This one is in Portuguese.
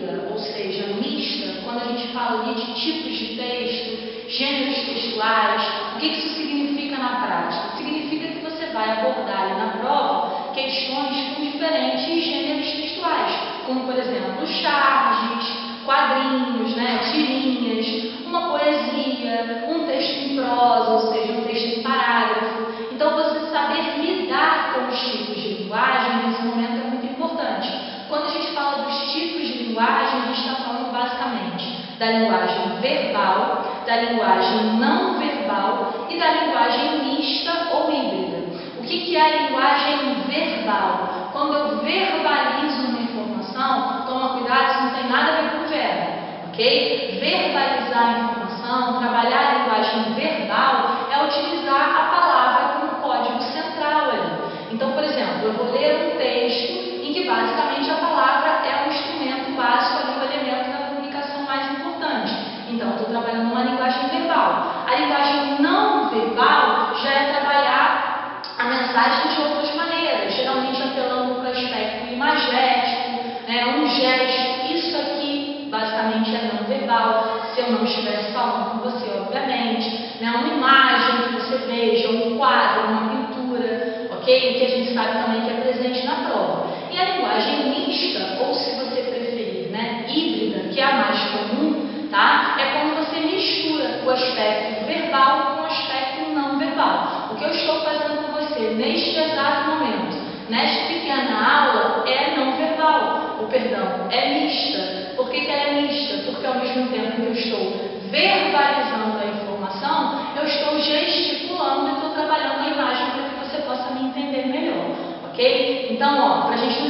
híbrida, ou seja, mista, quando a gente fala ali de tipos de texto, gêneros textuais, o que isso significa na prática? Significa que você vai abordar ali na prova questões com diferentes gêneros textuais, como por exemplo charges, quadrinhos, tirinhas, uma poesia, um texto em prosa, ou seja, um texto em parágrafo. Então você saber lidar com os tipos de linguagem nesse momento é muito importante. Quando a gente fala dos tipos de linguagem, a gente está falando basicamente da linguagem verbal, da linguagem não verbal e da linguagem mista ou híbrida. O que é a linguagem verbal? Quando eu verbalizo uma informação, toma cuidado, isso não tem nada a ver com verbo, ok? Verbalizar a informação, trabalhar a linguagem verbal é utilizar a palavra como código central ali. Então, por exemplo, eu vou ler um texto em que basicamente a palavra é um instrumento básico ali, o elemento da comunicação mais importante. Então, eu estou trabalhando uma linguagem verbal. A linguagem não verbal já é trabalhar a mensagem de outras maneiras, geralmente apelando para o aspecto imagético, um gesto, isso aqui basicamente é não verbal, se eu não estivesse falando com você, obviamente, uma imagem que você veja, um quadro, uma pintura, ok? Que a gente sabe também que é presente na prova. E a linguagem mista, ou se você preferir, híbrida, que é a mais comum, tá? É quando você mistura o aspecto verbal com o aspecto não verbal. O que eu estou fazendo com você neste exato momento, nesta pequena aula, é não verbal, é mista. Por que ela é mista? Porque ao mesmo tempo que eu estou verbalizando a informação, eu estou gesticulando e estou trabalhando a imagem para que você possa me entender melhor, ok? Então, para a gente não